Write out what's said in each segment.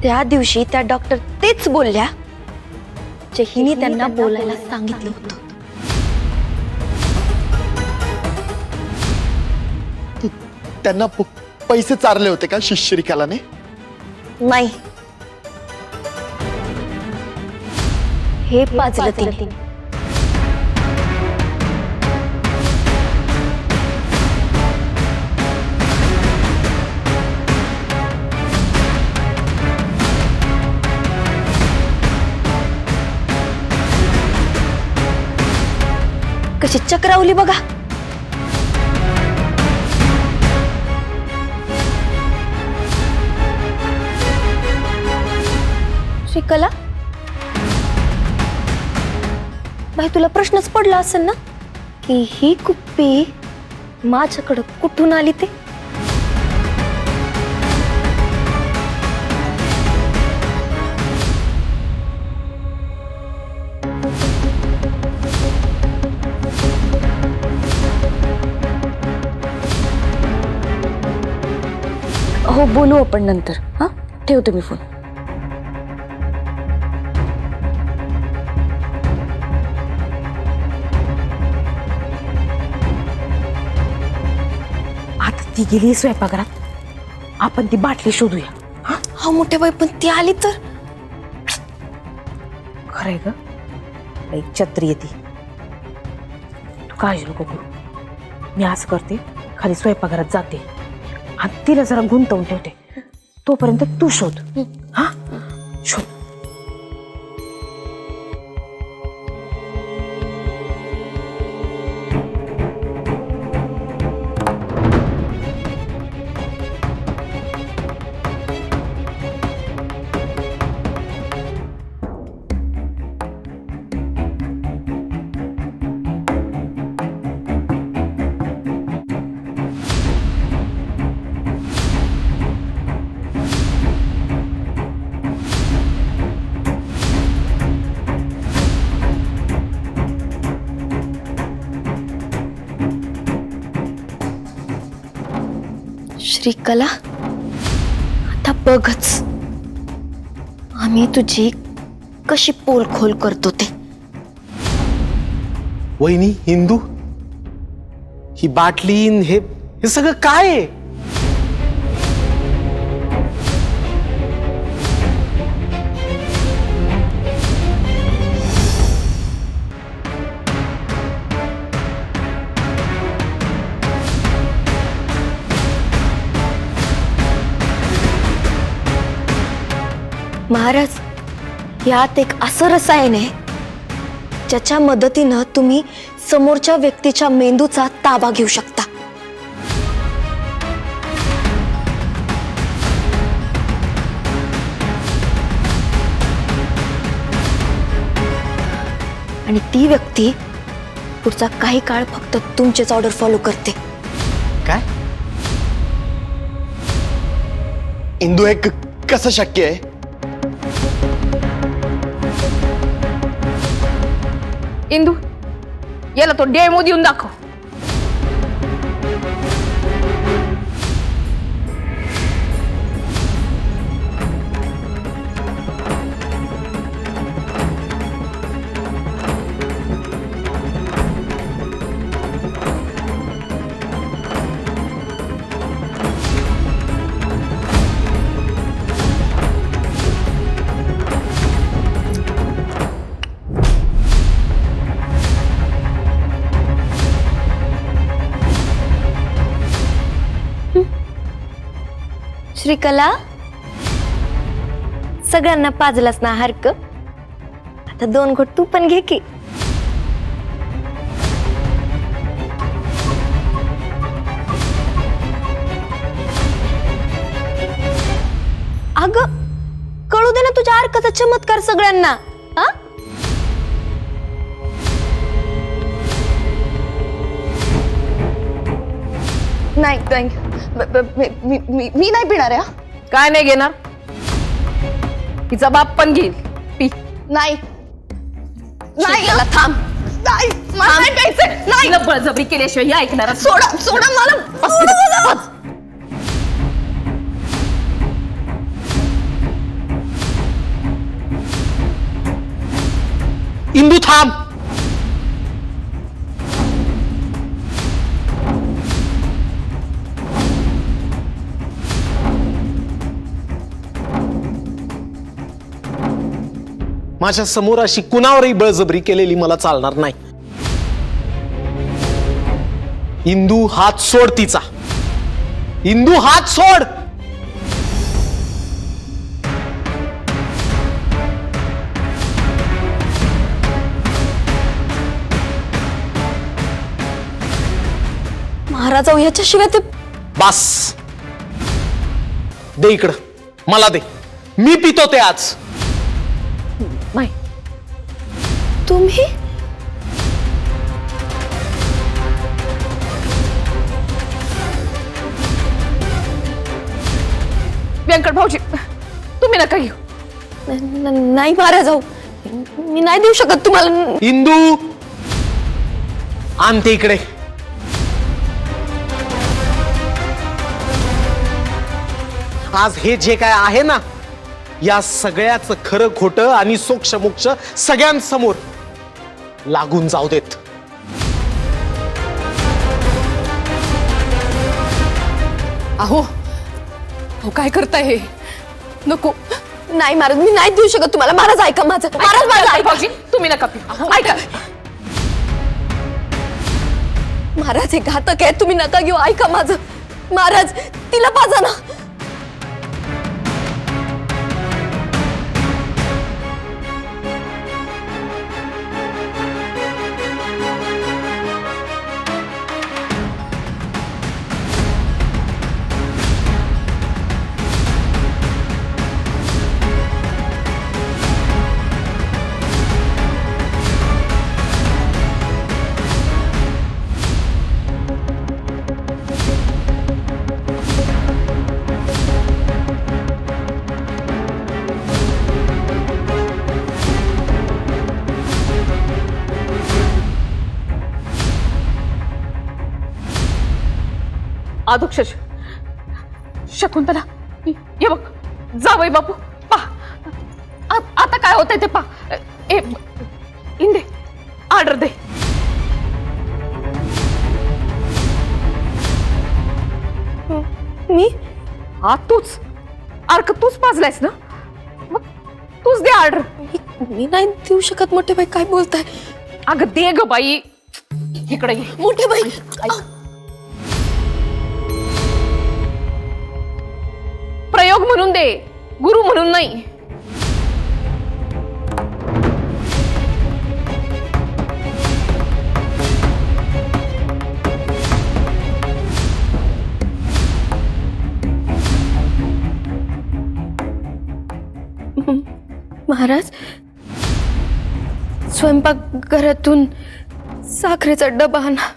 त्या दिवशी त्या डॉक्टर तेच बोलल्या जे हिने त्यांना बोलायला सांगितलं होतं. त्यांना पैसे चारले होते का श्रीकलाने? नाही, हे पाजलं तिने. कशी चक्रावली बघा. श्रीकला, बाई तुला प्रश्नच पडला असेल ना की ही कुप्पी माझ्याकडं कुठून आली ते? हो, बोलू आपण नंतर. हा, ठेवते मी फोन. आता ती गेली स्वयंपाकघरात, आपण ती बाटली शोधूया. हा मोठे बाई, पण ती आली तर? खरंय ग, एक छत्री येते. तू काळजी नको करू. मी असं करते, खाली स्वयंपाकघरात जाते आणि तिला जरा गुंतवून ठेवते. तोपर्यंत तू शोध. हा, शोध. श्रीकला, आता बघच आम्ही तुझी कशी पोलखोल करतो ते. वहिनी, हिंदू, ही बाटली हे सगळं काय आहे? महाराज, यात एक असं रसायन आहे ज्याच्या मदतीनं तुम्ही समोरच्या व्यक्तीच्या मेंदूचा ताबा घेऊ शकता. आणि ती व्यक्ती पुढचा काही काळ फक्त तुमचेच ऑर्डर फॉलो करते. काय? इंदू, हे कसं शक्य आहे? इंदू, याला तो डेमो देऊन दाखव. श्रीकला, सगळ्यांना पाजलास ना हारक. आता 2 घोट तू पण घे की. अगं, कळू दे ना तुझ्या अर्काचा चमत्कार सगळ्यांना. हा, नाही थँक्यू. मी नाही पिणार आहे. काय नाही घेणार? तिचा बाप पण घेईल. पी. नाही नाही, थांब. नाही, मला नाही प्यायचंय. नाही, बळजबरी केल्याशिवाय हे ऐकणार. सोडा सोडा मला. थांब. माझ्या समोर अशी कुणावरही बळजबरी केलेली मला चालणार नाही. इंदू, हात सोड तिचा. इंदू, हात सोड. महाराज अहो, याच्याशिवाय ते बस. दे इकडं, मला दे. मी पितो ते आज. नाही, तुम्ही व्यंकट भाऊजी तुम्ही नका घेऊ. नाही महाराज अहो, मी नाही देऊ शकत तुम्हाला. इंदू, आणते इकडे. आज हे जे काय आहे ना, या सगळ्याच खरं खोटं आणि सोक्ष मोक्ष सगळ्यांसमोर लागून जाऊ देत. अहो अहो काय करताय हे? नको. नाही महाराज, मी नाही देऊ शकत तुम्हाला. महाराज ऐका माझं. महाराज माझं ऐका. भाऊजी तुम्ही नका पिऊ. ऐका. महाराज हे घातक आहे, तुम्ही नका घेऊ. ऐका माझं. महाराज तिला पाजा ना. अधोक्ष शकुंतला, ये बघ. जावई बापू पहा आता काय होतंय ते पहा. इंदे ऑर्डर दे. मी हा तूच अर्क तूच पाजलायस ना, मग तूच दे ऑर्डर. मी नाही देऊ शकत. मोठे बाई काय बोलताय? अगं दे ग बाई. इकडे ये. मोठे बाई प्रयोग म्हणून दे, गुरु म्हणून नाही. महाराज स्वयंपाकघरातून साखरेचा डबा आणा.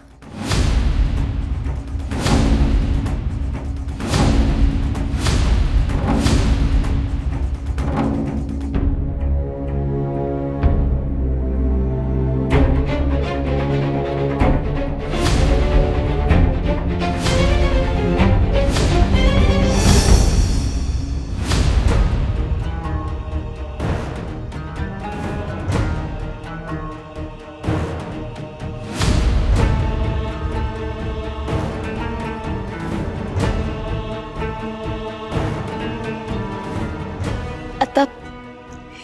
आता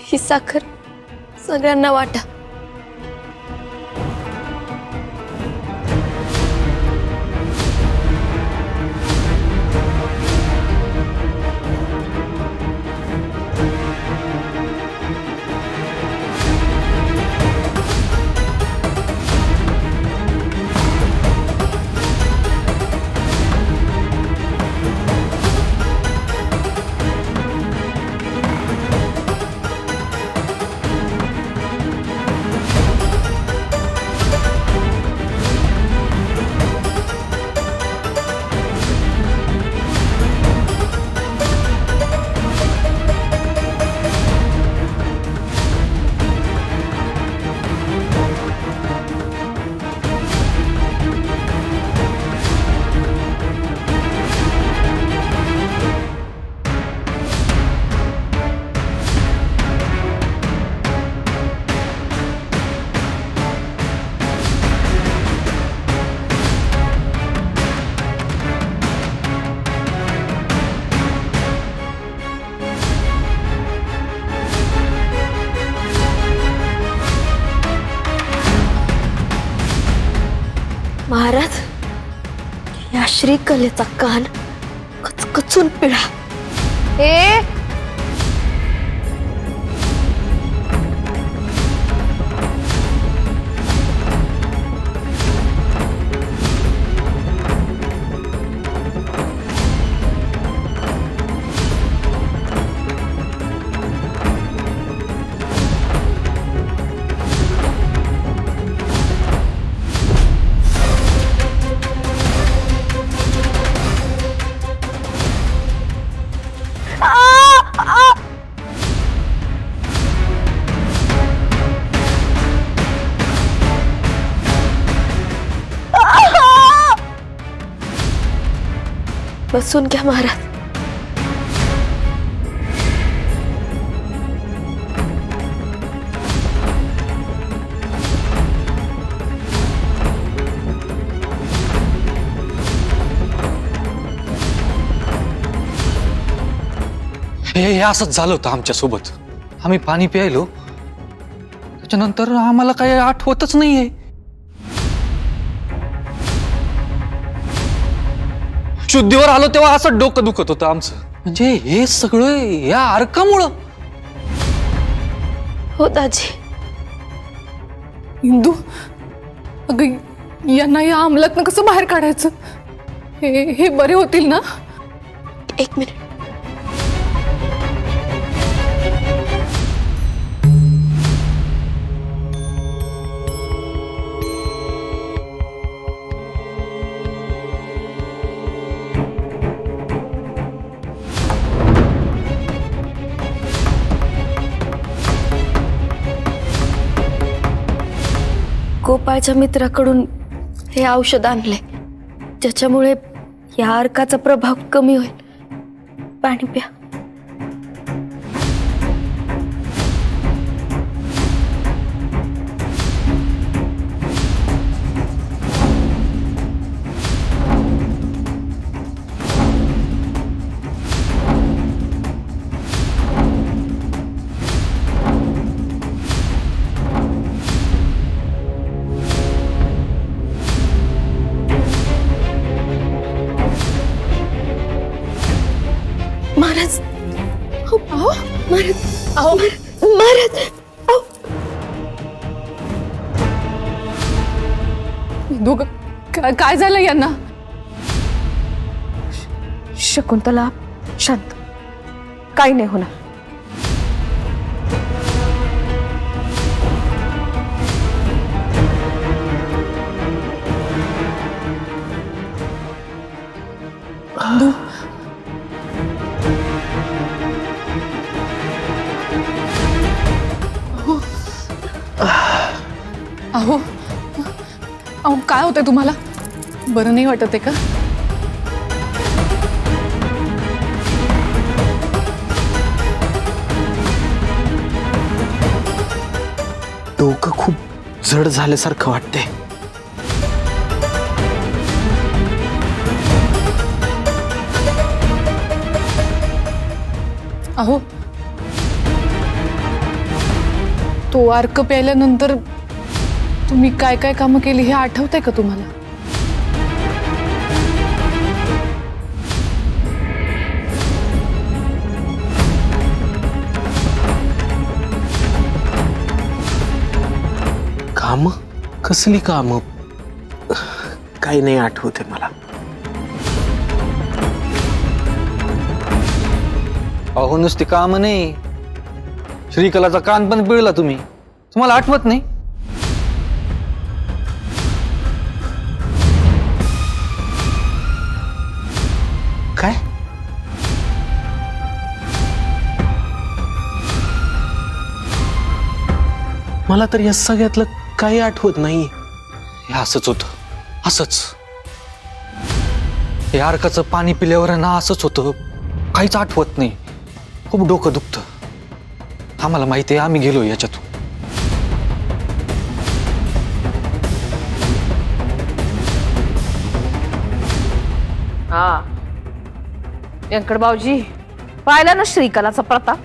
ही साखर सगळ्यांना वाटा. श्रीकलेचा कान कचकचून पिळा. ए बसून घ्या महाराज. हे असंच झालं होतं आमच्या सोबत. आम्ही पाणी प्यायलो, त्याच्यानंतर आम्हाला काही आठवतच नाहीये. शुद्धीवर आलो तेव्हा असं डोकं दुखत होतं आमचं. म्हणजे हे सगळं या अर्कामुळं. हो दाजी. इंदू, अगं यांना या अंमलातनं कसं बाहेर काढायचं? हे बरे होतील ना? एक मिनिट. गोपाळच्या मित्राकडून हे औषध आणले, ज्याच्यामुळे या अर्काचा प्रभाव कमी होईल. पाणी प्या. महाराज, अहो, महाराज, अहो, महाराज, अहो. इंदू, काय झालं यांना? शकुंतला, शांत. काही नाही होणार. इंदू, अहो अहो काय होतंय तुम्हाला? बरं नाही वाटत आहे का? डोकं खूप जड झाल्यासारखं वाटतंय. अहो, तो अर्क प्यायल्यानंतर तुम्ही काय काय कामं केली हे आठवतंय का तुम्हाला? काम? कसली काम? काही नाही आठवत आहे मला. अहो नुसती काम नाही, श्रीकलाचा कान पण पिळला तुम्ही. तुम्हाला आठवत नाही? काय? मला तर या सगळ्यातलं काही आठवत नाही. हे असंच होतं, असंच. हे अर्काचं पाणी पिल्यावर ना असंच होतं. काहीच आठवत नाही. खूप डोकं दुखतं. आम्हाला माहिती आहे, आम्ही गेलो याच्यातून. हा, व्यंकट भाऊजी, पाहिला ना श्रीकलाचा प्रताप?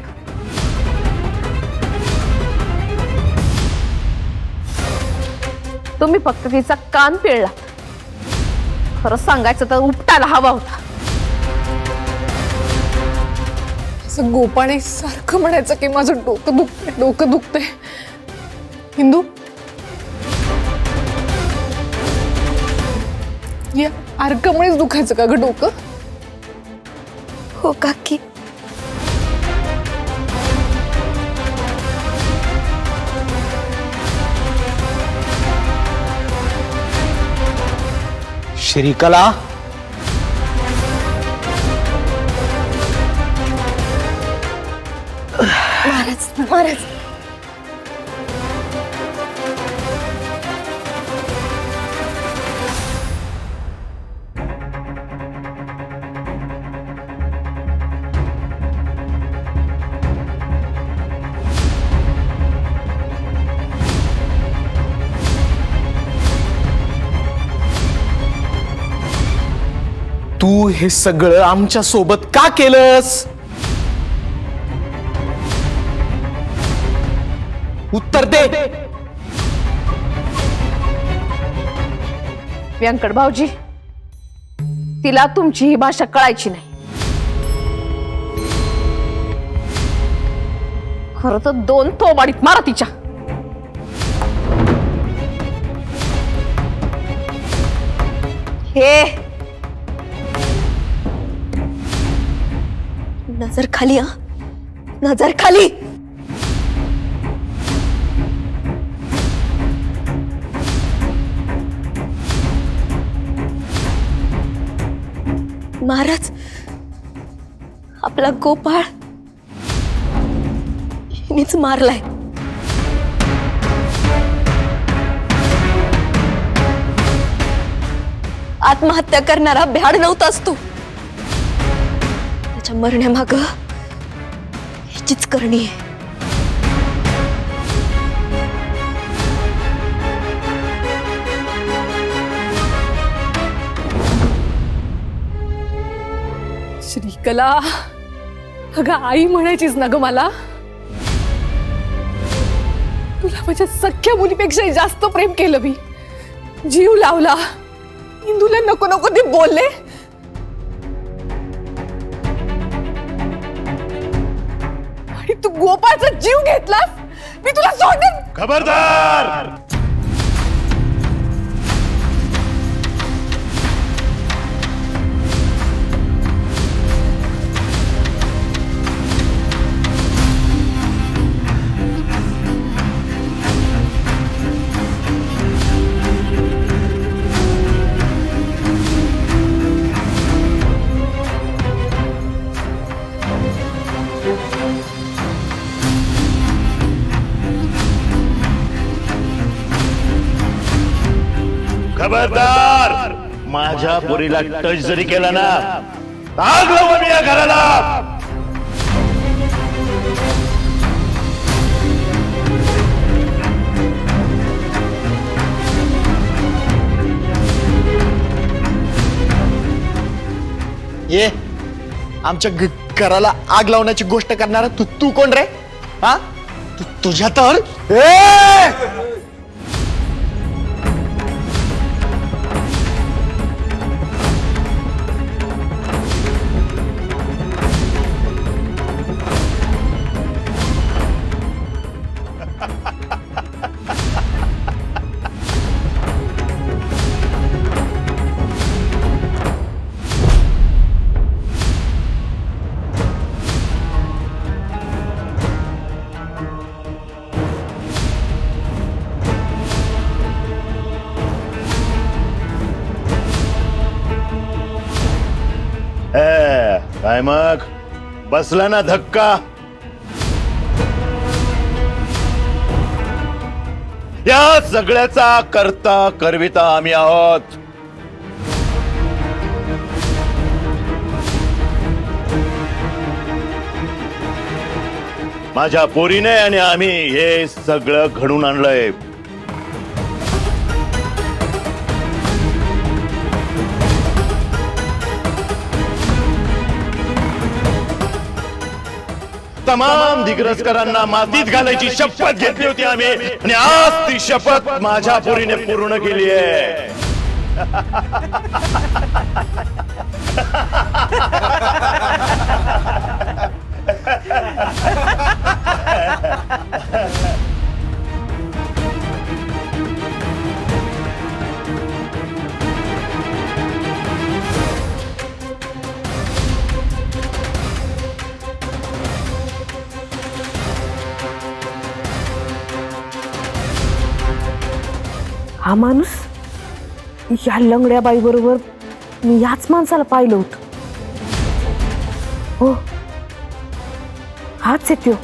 तुम्ही फक्त तिचा कान पिळला खरं सांगायचं तर उपटायला हवा होता. असं गोपाळे सारखं म्हणायचं की माझं डोकं दुखतंय. हिंदू, या अर्कामुळेच दुखायचं का ग डोकं? हो काकी. श्रीकला, महाराज महाराज, तू हे सगळं आमच्या सोबत का केलंस? उत्तर दे. व्यंकट भाऊजी, तिला तुमची ही भाषा कळायची नाही. खरं तर 2 थोबाडीत मारा तिच्या. हे नजर खाली, हा नजर खाली. महाराज, आपला गोपाळ हिनेच मारलाय. आत्महत्या करणारा भ्याड नव्हतास तू. त्याच्या मरण्यामाग हीचीच करणी आहे. श्रीकला, अगं आई म्हणायचीच ना ग मला. तुला माझ्या सख्या मुलीपेक्षाही जास्त प्रेम केलं मी. जीव लावला. इंदूला नको नको ते बोलले. आणि तू गोपाळचा जीव घेतलास. मी तुला सोडून. खबरदार. खबरदार. माझ्या पोरीला टच जरी केला ना, आग लावून या घराला. ये आमच्या घराला आग लावण्याची गोष्ट करणारा तू कोण रे? हा, तुझ्या तर काय मग बसला ना धक्का? या सगळ्याचा करता करविता आम्ही आहोत. माझ्या पोरीने आणि आम्ही हे सगळं घडून आणलंय. तमाम दिग्रसकरांना मातीत घालायची शपथ घेतली होती आम्ही, आणि आज ती शपथ माझ्या पोरीने पूर्ण केली आहे. हा माणूस या लंगड्या बाई बरोबर मी याच माणसाला पाहिलं होतं. हो, हाच आहे त्यो.